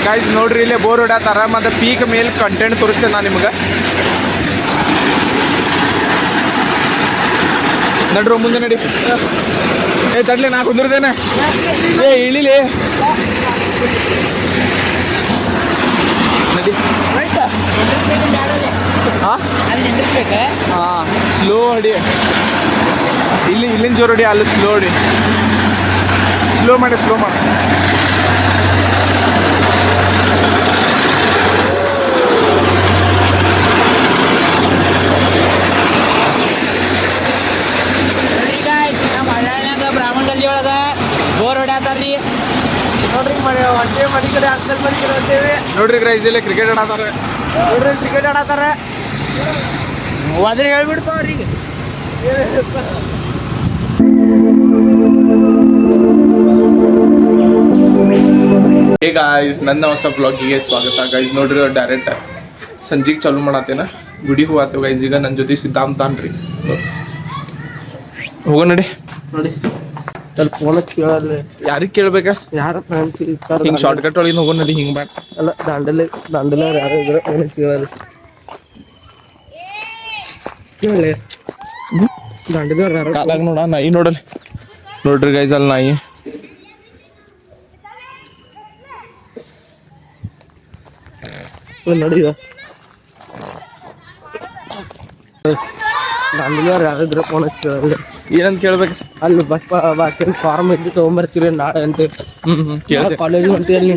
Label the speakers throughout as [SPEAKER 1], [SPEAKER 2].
[SPEAKER 1] Guys ನೋಡ್ರಿ ಇಲ್ಲೇ bore ಹೊಡ್ಯಾತಾರ ಮತ್ತು ಪೀಕ್ ಮೇಲೆ ಕಂಟೆಂಟ್ ತೋರಿಸ್ತೇನೆ ನಾನು ನಿಮ್ಗೆ. ನಡ್ರು ಮುಂದೆ ನಡಿ. ಏ ತಡ್ಲಿ ನಾ ಕುಂದಿರ್ತೇನೆ. ಏ ಇಳಿಲಿ ನಡಿ. ಹಾಂ ಸ್ಲೋ ಹೊಡಿ. ಇಲ್ಲಿಂದ ಜೋರು ಹೊಡಿ, ಅಲ್ಲಿ ಸ್ಲೋ ಹೊಡಿ. ಸ್ಲೋ ಮಾಡಿ.
[SPEAKER 2] ಬ್ರಾಹ್ಮಣಗಲ್ಲಿ ಒಳಗ ಬೋರ್ ಹೊಡ್ಯಾತಾರ್ರಿ
[SPEAKER 3] ನೋಡ್ರಿ ಮನೆ ಕಡೆ ಹಾಕ್ತಾರೆ ಮನೆ ಕಡೆ ಅಂತೇವಿ.
[SPEAKER 1] ನೋಡ್ರಿ ಗೈಸ್ ಇಲ್ಲಿ ಕ್ರಿಕೆಟ್ ಆಡತಾರೆ.
[SPEAKER 3] ನೋಡ್ರಿ ಕ್ರಿಕೆಟ್ ಆಡತ್ತಾರ.
[SPEAKER 2] ಹೋದ್ರೆ ಹೇಳ್ಬಿಡ್ತಾವ್ರಿ.
[SPEAKER 1] ಹೇ ಗಾಯ್ಸ್, ನನ್ನ ಹೊಸ ಬ್ಲಾಗಿಗೆ ಸ್ವಾಗತ. ಗೈಸ್ ನೋಡ್ರಿ ಡೈರೆಕ್ಟ್ ಸಂಜೆಗೆ ಚಾಲು ಮಾಡತ್ತೇನ, ಗುಡಿಗೆ ಹೋಗ್ತೇವೆ ಗೈಸ್. ಈಗ ನನ್ನ ಜೊತೆ ಸಿದ್ಧಾಂತ ಅನ್ರಿ, ಹೋಗೋ ನಡಿ.
[SPEAKER 3] ನೋಡಿ ಸ್ವಲ್ಪ ಫೋನ್ ಕೇಳಲ್ಲ.
[SPEAKER 1] ಯಾರಿಗೆ ಕೇಳ್ಬೇಕಾ?
[SPEAKER 3] ಯಾರ
[SPEAKER 1] ಹಿಂಗೆ ಶಾರ್ಟ್ ಕಟ್ ಒಳಗಿನ ಹೋಗೋ ನಡಿ. ಹಿಂಗೆ ಬ್ಯಾಡ
[SPEAKER 3] ಅಲ್ಲ, ದಾಂಡಲೆ ಯಾರು ಇದ್ರೆ ಅವನಿಗೆ ಕೇಳಲ್ಲ. ಕೇಳಿ ದಾಂಡದವ್ರು ಯಾರು
[SPEAKER 1] ಕಾಲಾಗ ನೋಡ ನಾಯಿ ನೋಡಲ್ಲ. ನೋಡ್ರಿ ಗೈಸ್ ಅಲ್ಲಿ ನಾಯಿ.
[SPEAKER 3] ನೋಡಿ ದಾಂಡದವ್ರು ಯಾರಿದ್ರೆ ಫೋನ್ ಕೇಳಲ್ಲ.
[SPEAKER 1] ಏನಂತ ಕೇಳ್ಬೇಕು?
[SPEAKER 3] ಅಲ್ಲಿ ಬಾಕಿ ಫಾರ್ಮ್ ಇದ್ದು ತೊಗೊಂಬರ್ತೀರಿ ನಾಳೆ ಅಂತ. ಕಾಲೇಜ್ ಹೊಂಟಿಯಲ್ಲಿ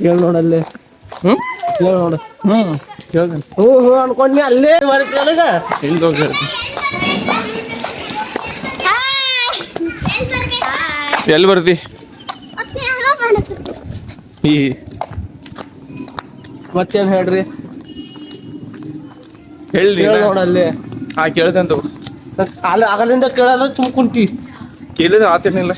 [SPEAKER 3] ಕೇಳಿ ನೋಡಲ್ಲಿ. ಕೇಳಿ ನೋಡು.
[SPEAKER 1] ಕೇಳ್ತೇನೆ.
[SPEAKER 3] ಹ್ಞೂ ಅನ್ಕೊಂಡಿ ಅಲ್ಲೇ ಕೇಳಿಗ
[SPEAKER 1] ಎಲ್ಲಿ ಹೋಗಿ ಹೇಳ್ತೀನಿ. ಎಲ್ಲಿ ಬರ್ತಿ? ಈ
[SPEAKER 3] ಮತ್ತೇನು ಹೇಳ್ರಿ?
[SPEAKER 1] ಹೇಳಿ
[SPEAKER 3] ನೋಡಲ್ಲಿ.
[SPEAKER 1] ಹಾ ಕೇಳ್ತೇನೆ.
[SPEAKER 3] ಅಲ್ಲಿ ಆಗಲಿಂದ ಕೇಳಲ್ಲ ತುಂಬ ಕುಂತಿ.
[SPEAKER 1] ಕೇಳಿದ್ರೆ ಆತೇನಿಲ್ಲ.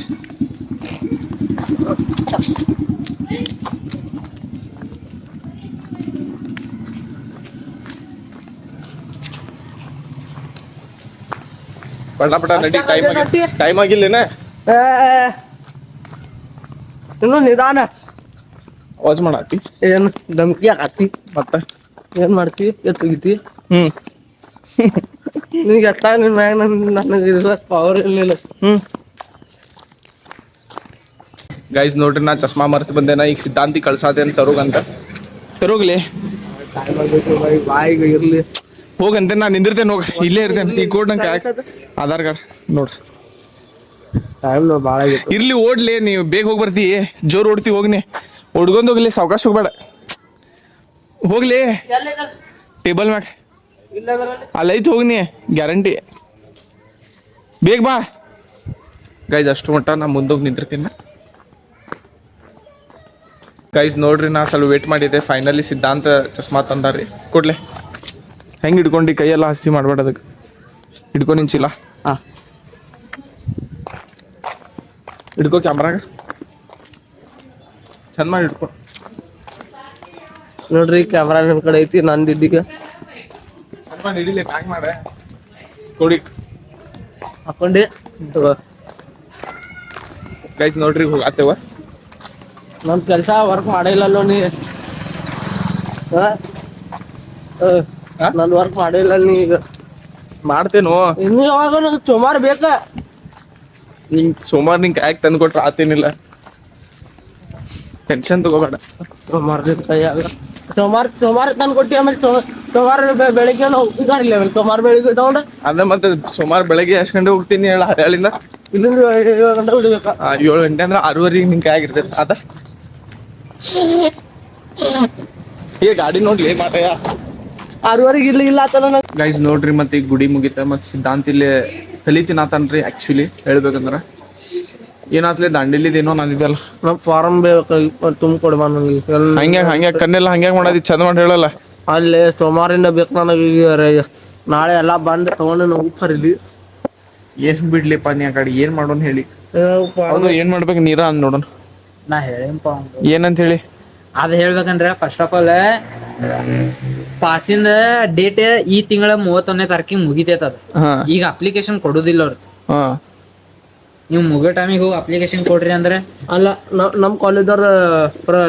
[SPEAKER 1] ಪಟ ನಡಿ. ಟೈಮ್ ಆಗಿಲ್ಲೇನ?
[SPEAKER 3] ಇನ್ನು ನಿಧಾನ.
[SPEAKER 1] ವಾಚ್ ಮಾಡತ್ತಿ
[SPEAKER 3] ಏನು ಧಮ್ಕಿ ಹಾಕತ್ತಿ?
[SPEAKER 1] ಮತ್ತೆ
[SPEAKER 3] ಏನು ಮಾಡ್ತಿ? ಎತ್ತಗಿತಿ
[SPEAKER 1] ಹ್ಞೂ
[SPEAKER 3] ನಿನಗೆ ಎತ್ತ ನಿನ್ನ ಮ್ಯಾಗ ನನಗೆ ಇದ್ರ ಪವರ್ ಇರಲಿಲ್ಲ.
[SPEAKER 1] ಗೈಸ್ ನೋಡ್ರಿ, ನಾ ಚಸ್ಮಾ ಮರ್ತು ಬಂದೇನ. ಈಗ ಸಿದ್ಧಾಂತಿ ಕಳ್ಸಾದೇನು ತರೋಗಂತ. ತರೋಗ್ಲಿ
[SPEAKER 3] ಬಾಯಿಗೆ ಇರಲಿ.
[SPEAKER 1] ಹೋಗಂತೆ ನಾ ನಿಂದಿರ್ತೇನೆ. ಹೋಗ ಇಲ್ಲೇ ಇರ್ತೇನೆ. ಈ ಕೋಡ್ ನಂಗೆ ಆಧಾರ್ ಕಾರ್ಡ್ ನೋಡ್ರಿ.
[SPEAKER 3] ಟೈಮ್ ಭಾಳ ಆಗಿತ್ತು.
[SPEAKER 1] ಇರ್ಲಿ ಓಡ್ಲಿ, ನೀವು ಬೇಗ ಹೋಗಿ ಬರ್ತಿ. ಜೋರು ಓಡ್ತಿ ಹೋಗ್ನಿ. ಹುಡ್ಗೊಂಡ್ ಹೋಗ್ಲಿ, ಸಾವಕಾಶ ಹೋಗ್ಬೇಡ. ಹೋಗ್ಲಿ ಟೇಬಲ್ ಮ್ಯಾಗ ಅಲ್ಲೈತ್ ಹೋಗ್ನಿ, ಗ್ಯಾರಂಟಿ. ಬೇಗ ಬಾ ಗೈಸ್. ಅಷ್ಟು ಮಟ್ಟ ನಾ ಮುಂದೋಗಿ ನಿಂತಿರ್ತೀನಿ. ಗೈಸ್ ನೋಡ್ರಿ, ನಾ ಸ್ವಲ್ಪ ವೇಟ್ ಮಾಡಿದ್ದೆ. ಫೈನಲಿ ಸಿದ್ಧಾಂತ ಚಸ್ಮಾ ತಂದಾರ್ರಿ. ಕೊಡ್ಲೆ ಹೆಂಗೆ ಹಿಡ್ಕೊಂಡು ಕೈಯೆಲ್ಲ ಹಸಿ ಮಾಡ್ಬೇಡ. ಅದಕ್ಕೆ ಹಿಡ್ಕೊ ನಿಂಚಿಲ್ಲ.
[SPEAKER 3] ಹಾಂ
[SPEAKER 1] ಹಿಡ್ಕೊ ಕ್ಯಾಮ್ರಾಗ ಚಂದ ಮಾಡಿ ಹಿಡ್ಕೊ.
[SPEAKER 3] ನೋಡ್ರಿ ಕ್ಯಾಮ್ರಾ ನಿಮ್ಮ ಕಡೆ ಐತಿ. ನನ್ನ ದಿಡ್ಡಿಗೆ
[SPEAKER 1] ಚಂದ ಮಾಡಿ ಹಿಡಿಲಿ. ಪ್ಯಾಕ್ ಮಾಡ ಕೊಡಿ.
[SPEAKER 3] ಹಾಕೊಂಡೆ
[SPEAKER 1] ಗೈಸ್ ನೋಡ್ರಿ, ಹೋಗತ್ತೇವ.
[SPEAKER 3] ನನ್ನ ಕೆಲಸ ವರ್ಕ್ ಮಾಡಿಲ್ಲಲ್ಲೋ ನೀ. ನನ್ನ ವರ್ಕ್ ಮಾಡಿಲ್ಲ ನೀ. ಈಗ
[SPEAKER 1] ಮಾಡ್ತೇನೋ.
[SPEAKER 3] ಇನ್ನು ಯಾವಾಗ ನನಗೆ ಸುಮಾರು ಬೇಕಾ?
[SPEAKER 1] ನಿಂಗೆ ಸೋಮವಾರ ನಿಂಗೆ ಕಾಯಕ್ ತಂದು ಕೊಟ್ರೆ ಆತೇನಿಲ್ಲ. ಟೆನ್ಷನ್ ತಗೋಬೇಡ.
[SPEAKER 3] ಸೋಮಾರ ಕೈಯಾಗ ಸೋಮಾರ ತಂದು ಕೊಟ್ಟಿ. ಆಮೇಲೆ ಸೋಮಾರ ಬೆಳಿಗ್ಗೆ ಹೋಗಿಲ್ಲ. ಆಮೇಲೆ ಸೋಮಾರ ಬೆಳಿಗ್ಗೆ ತಗೊಂಡು
[SPEAKER 1] ಅದ ಮತ್ತೆ ಸೋಮವಾರ ಬೆಳಗ್ಗೆ ಎಷ್ಟು ಗಂಟೆ ಹೋಗ್ತೀನಿ ಹೇಳ? ಹಳಿಂದ
[SPEAKER 3] ಇಲ್ಲಿಂದ 7 ಗಂಟೆ ಬಿಡ್ಬೇಕಾ?
[SPEAKER 1] 7 ಗಂಟೆ ಅಂದ್ರೆ 6:30 ನಿಂಗೆ ಕಾಯಾಗಿರ್ತೈತೆ. ಅದ ಈ ಗಾಡಿ ನೋಡ್ಲಿ ಮಾತಯ್ಯ.
[SPEAKER 3] 6:30 ಇಲ್ಲ ಆತ ನನಗೆ.
[SPEAKER 1] ಗೈಸ್ ನೋಡ್ರಿ, ಮತ್ತೆ ಈಗ ಗುಡಿ ಮುಗಿತ. ಮತ್ತೆ ಸಿದ್ಧಾಂತ ಇಲ್ಲಿ ಕಲಿತೀನಾತನ್ರಿ. ಆ್ಯಕ್ಚುಲಿ ಹೇಳ್ಬೇಕಂದ್ರೆ ಏನಾತ್ಲೆ ದಾಂಡೇಲಿದೇನೋ ನಂದಿದ್ದಲ್ಲ.
[SPEAKER 3] ನಮ್ಮ ಫಾರಮ್ ಬೇಕು ತುಂಬಿಕೊಡು ನನಗೆ.
[SPEAKER 1] ಹಂಗೆ ಕಣ್ಣೆಲ್ಲ ಹಂಗ್ಯಾಗ ಮಾಡೋದು ಚಂದ ಮಾಡಿ ಹೇಳಲ್ಲ.
[SPEAKER 3] ಅಲ್ಲೇ ಸೋಮವಾರಿಂದ ಬೇಕು ನನಗೆ. ನಾಳೆ ಎಲ್ಲ ಬಂದು ತಗೊಂಡು ನಾವು ಉಪ್ಪರಿಲಿ.
[SPEAKER 1] ಏನ್ ಬಿಡ್ಲಿಪ್ಪ ನೀ ಆ ಕಡೆ. ಏನ್ ಮಾಡೋಣ ಹೇಳಿ? ಏನ್ ಮಾಡ್ಬೇಕು? ನೀರ ಅಂದ್ ನೋಡೋಣ.
[SPEAKER 2] ನಾ ಹೇಳಿಪ್ಪ
[SPEAKER 1] ಏನಂತ ಹೇಳಿ?
[SPEAKER 2] ಅದು ಹೇಳ್ಬೇಕಂದ್ರೆ ಫಸ್ಟ್ ಆಫ್ ಆಲ್ ಪಾಸಿಂದ ಡೇಟ್ ಈ ತಿಂಗಳ 31ನೇ ತಾರೀಕಿಗೆ ಮುಗಿತೈತ ಅದ.
[SPEAKER 1] ಹಾ
[SPEAKER 2] ಈಗ ಅಪ್ಲಿಕೇಶನ್ ಕೊಡುದಿಲ್ಲ ಅವ್ರು.
[SPEAKER 1] ಹಾ
[SPEAKER 2] ನೀವು ಮುಗಿಯೋ ಟೈಮಿಗೆ ಹೋಗಿ ಅಪ್ಲಿಕೇಶನ್ ಕೊಡ್ರಿ ಅಂದ್ರೆ
[SPEAKER 3] ಅಲ್ಲ ನಮ್ಮ ಕಾಲೇಜವ್ರ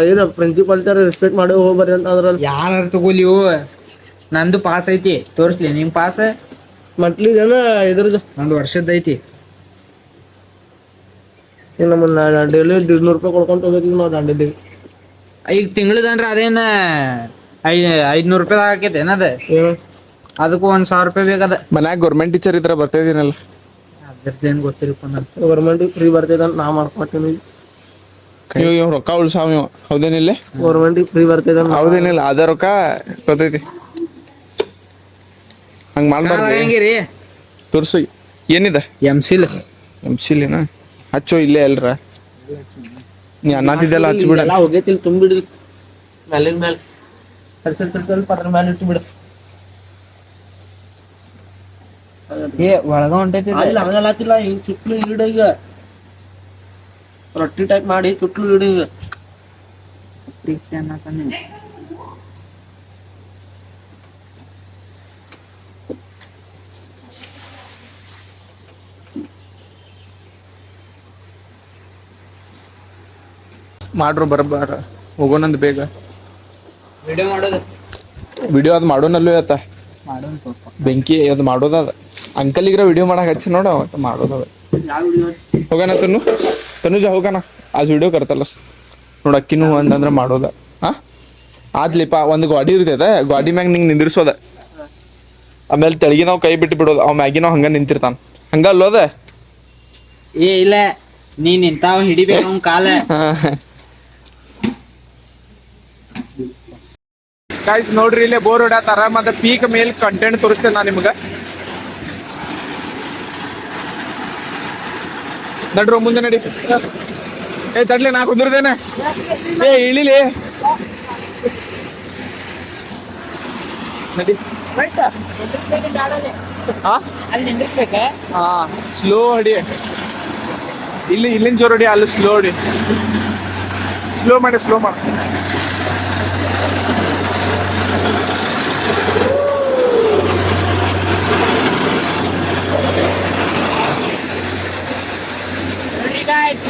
[SPEAKER 3] ಏನು ಪ್ರಿನ್ಸಿಪಾಲ್ ರೆಸ್ಪೆಕ್ಟ್ ಮಾಡಿ ಹೋಗ್ಬರ್ರಿ ಅಂತ ಅದ್ರಲ್ಲಿ
[SPEAKER 2] ಯಾರು ತಗೋಲಿ ನಂದು ಪಾಸ್ ಐತಿ ತೋರಿಸ್ಲಿ ನಿಮ್ ಪಾಸ್
[SPEAKER 3] ಮಂತ್ಲಿ ಜನ ಇದ್ರದ್ದು
[SPEAKER 2] ನಂದು ವರ್ಷದ ಐತಿ.
[SPEAKER 3] ಈಗ ನಮ್ಮನ್ನ ಡೈಲಿ 200 ರೂಪಾಯಿ ಕೊಡ್ಕೊಂತ ಹೋಗ್ಬೇಕು ನಾವು ದಾಂಡೇಲಿ.
[SPEAKER 2] ಈಗ ತಿಂಗಳದಂದ್ರ ಅದೇನ 500 ರೂಪಾಯಿ ಆಕೈತೆ ಏನದ
[SPEAKER 3] ಏನು
[SPEAKER 2] ಅದಕ್ಕೂ 1,000 ರೂಪಾಯಿ ಬೇಕದ.
[SPEAKER 1] ಮನ್ಯಾಗ ಗೌರ್ಮೆಂಟ್ ಟೀಚರ್ ಇದ್ರ ಬರ್ತಿದ್ದೀನಲ್ಲ.
[SPEAKER 2] ಅದ್ರದ್ದೇನ್ ಗೊತ್ತಿರಪ್ಪ ನನ್
[SPEAKER 3] ಗೌರ್ಮೆಂಟ್ ಫ್ರೀ ಬರ್ತೈತೆ ಅಂತ ನಾ ಮಾಡ್ಕೊತೀನಿ.
[SPEAKER 1] ಇವ್ ರೊಕ್ಕ ಉಳ್ಸಾವ ಇವ ಹೌದೇನಿಲ್ಲ?
[SPEAKER 3] ಗೌರ್ಮೆಂಟ್ ಫ್ರೀ ಬರ್ತೈತೆ ಅಂತ
[SPEAKER 1] ಹೌದೇನಿಲ್ಲ? ಅದ ರೊಕ್ಕ ಗೊತ್ತೈತಿ. ಹಂಗ ಮಾಡ್ಬಾರ್ದು.
[SPEAKER 2] ಹೆಂಗಿರಿ
[SPEAKER 1] ತೋರ್ಸು ಏನಿದೆ
[SPEAKER 2] ಎಂಸಿಲ್
[SPEAKER 1] ಎಂಸಿಲಿನ ಹಚ್ಚೋ ಇಲ್ಲೇ ಅಲ್ರ ನೀ ಅನ್ನತಿದ್ದೆಲ್ಲ ಹಚ್ಬಿಡ.
[SPEAKER 3] ಎಲ್ಲ ಹೋಗೈತಿಲ್ ತುಂಬಿಡಿ ಮೇಲಿನ ಮೇಲೆ ಸ್ವಲ್ಪ ಅದ್ರ ಮೇಲೆ ಇಟ್ಟು ಬಿಡು.
[SPEAKER 2] ಏ ಒಳಗ ಹೊಂಟೈತಿ
[SPEAKER 3] ಅಲ್ಲಿ ಹಂಗಲ್ಲಾತಿಲ್ಲ ಹಿಂಗ್ ಚುಟ್ಲು ಇಡು. ಈಗ ರೊಟ್ಟಿ ಟೈಪ್ ಮಾಡಿ ಚುಟ್ಲು ಇಡು. ಈಗ
[SPEAKER 1] ಮಾಡ್ರು ಬರಬಾರ ಹೋಗೋಣಂದ್ ಬೇಗ.
[SPEAKER 2] ವಿಡಿಯೋ ಮಾಡೋದು
[SPEAKER 1] ವಿಡಿಯೋ ಅದು ಮಾಡೋನಲ್ಲೂ ಆತ
[SPEAKER 2] ಮಾಡೋಣ ಸ್ವಲ್ಪ.
[SPEAKER 1] ಬೆಂಕಿ ಅದು ಮಾಡೋದದ. ಅಂಕಲ್ಗ್ರ ವಿಡಿಯೋ ಮಾಡಕ್ ಹಚ್ಚಿ ನೋಡ ಅವತ್ತು ಮಾಡೋದದ. ಹೋಗೋಣ ತನುಜ ಹೋಗೋಣ आज ವಿಡಿಯೋ ಕರ್ತಲ್ಲ ನೋಡ ಅಕ್ಕಿನೂ ಅಂತಂದ್ರೆ ಮಾಡೋದ. ಹಾ ಆದ್ಲಿಪ್ಪ ಒಂದು ಗಾಡಿ ಇರ್ತೈತೆ, ಗಾಡಿ ಮ್ಯಾಗ ನಿಂಗೆ ನಿಂದಿರ್ಸೋದ, ಆಮೇಲೆ ತೆಳಗಿ ನಾವು ಕೈ ಬಿಟ್ಟು ಬಿಡೋದು, ಅವ್ ಮ್ಯಾಗಿ ನಾವು ಹಂಗ ನಿಂತಿರ್ತಾನ ಹಂಗ ಅಲ್ಲೋದ.
[SPEAKER 2] ಏ ಇಲ್ಲ ನೀ ನಿಂತಾವ ಹಿಡಿಬೇಕು ಅವ್ನ ಕಾಲ.
[SPEAKER 1] ಗಾಯ್ಸ್ ನೋಡ್ರಿ ಇಲ್ಲೇ ಬೋರ್ ಹೊಡ್ಯಾತಾರ. ಮತ್ತೆ ಪೀಕ್ ಮೇಲ್ ಕಂಟೆಂಟ್ ತೋರಿಸ್ತೇನೆ ನಾ ನಿಮ್ಗ. ನಡ್ರು ಮುಂದೆ ನಡಿ. ಏ ತಡ್ಲಿ ನಾ ಕುಂದಿರ್ದೇನೆ. ಏ ಇಳಿಲಿ ನಡಿ. ಹಾ ಸ್ಲೋ ಹೊಡಿ. ಇಲ್ಲಿಂದ ಜೋರ್ ಹೊಡಿ, ಅಲ್ಲಿ ಸ್ಲೋ ಹೊಡಿ. ಸ್ಲೋ ಮಾಡಿ ಸ್ಲೋ ಮಾಡಿ.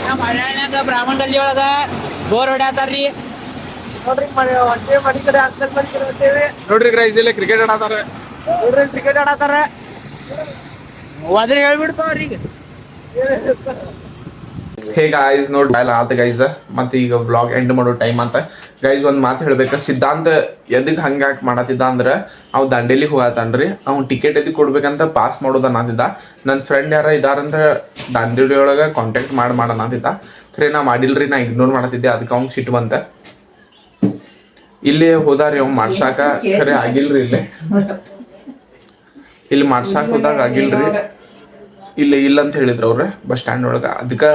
[SPEAKER 2] ನಮ್ಮ ಹಳ್ಳ್ಯಾಗ ಬ್ರಾಹ್ಮಣ ಗಲ್ಲಿ ಒಳಗ ಬೋರ್ ಹೊಡ್ಯಾತಾರ್ರಿ.
[SPEAKER 3] ನೋಡ್ರಿ ಒಂದೇ ಮನಿ ಕಡೆ ಅಂಕಲ್ ಮನಿ ಕಡೆ ಹೊಂಟೇವಿ.
[SPEAKER 1] ನೋಡ್ರಿ ಗ್ರೈಸ್ ಇಲ್ಲೇ ಕ್ರಿಕೆಟ್ ಆಡತಾರ.
[SPEAKER 3] ನೋಡ್ರಿ ಕ್ರಿಕೆಟ್ ಆಡತಾರ.
[SPEAKER 2] ಹೋದ್ರೆ ಹೇಳ್ಬಿಡ್ತಾವ್ರಿ ಈಗ.
[SPEAKER 1] ಹೇ ಗಾಯ್ಸ್ ನೋಡಿ ಆತ ಗೈಸ್. ಮತ್ತೆ ಈಗ ವ್ಲಾಗ್ ಎಂಡ್ ಮಾಡೋ ಟೈಮ್ ಅಂತ ಗೈಸ್. ಒಂದು ಮಾತು ಹೇಳ್ಬೇಕು, ಸಿದ್ಧಾಂತ ಎದಕ್ಕೆ ಹಂಗಾಕ್ ಮಾಡತ್ತಿದ್ದ ಅಂದ್ರೆ ಅವ್ ದಾಂಡೇಲಿಗೆ ಹೋಗತ್ತಾನ್ರಿ. ಅವ್ನು ಟಿಕೆಟ್ ಎದಕ್ಕೆ ಕೊಡ್ಬೇಕಂತ ಪಾಸ್ ಮಾಡೋದ ಅನ್ನತಿದ್ದ. ನನ್ನ ಫ್ರೆಂಡ್ ಯಾರ ಇದಾರಂತ ದಾಂಡೇಲಿ ಒಳಗೆ ಕಾಂಟ್ಯಾಕ್ಟ್ ಮಾಡೋಣ ಅಂತಿದ್ದ. ಖರೆ ನಾ ಮಾಡಿಲ್ರಿ, ನಾ ಇಗ್ನೋರ್ ಮಾಡತ್ತಿದ್ದೆ. ಅದಕ್ಕೆ ಅವ್ನಿಗೆ ಸಿಟ್ಟು ಬಂತ. ಇಲ್ಲಿ ಹೋದಾರಿ ಅವ್ನು ಮಾಡ್ಸಾಕ, ಖರೆ ಆಗಿಲ್ರಿ. ಇಲ್ಲಿ ಮಾಡ್ಸಾಕ ಹೋದಾಗ ಆಗಿಲ್ರಿ. ಇಲ್ಲ ಅಂತ ಹೇಳಿದ್ರು ಅವ್ರೆ ಬಸ್ ಸ್ಟ್ಯಾಂಡ್ ಒಳಗೆ. ಅದಕ್ಕೆ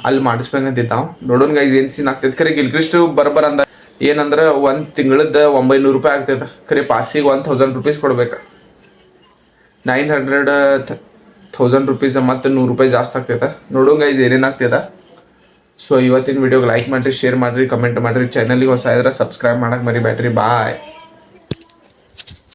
[SPEAKER 1] ಅಲ್ಲಿ ಮಾಡಿಸ್ಬೇಕಂತಿದ್ದ. ನೋಡೋಣ ಗೈಸ್ ಏನು ಸೀನ್ ಆಗ್ತೈತೆ. ಖರೆ ಗಿಲ್ಕ್ರಿಸ್ಟ್ ಬರಬರ ಅಂದ ಏನಂದ್ರೆ 1 ತಿಂಗಳದ 900 ರೂಪಾಯಿ ಆಗ್ತೈತೆ. ಖರೆ ಪಾಸಿಗೆ 1000 ರೂಪೀಸ್ ಕೊಡ್ಬೇಕು. 900 ರೂಪೀಸ್ ಮತ್ತು 100 ರೂಪಾಯಿ ಜಾಸ್ತಿ ಆಗ್ತೈತೆ. ನೋಡೋಣ ಗೈಸ್ ಏನೇನು ಆಗ್ತೈತೆ. ಸೊ ಇವತ್ತಿನ ವಿಡಿಯೋಗೆ ಲೈಕ್ ಮಾಡಿರಿ, ಶೇರ್ ಮಾಡಿರಿ, ಕಮೆಂಟ್ ಮಾಡಿರಿ. ಚಾನಲ್ಗೆ ಹೊಸ ಇದ್ರೆ ಸಬ್ಸ್ಕ್ರೈಬ್ ಮಾಡಕ್ಕೆ ಮರಿಬೇಡ್ರಿ. ಬಾಯ್.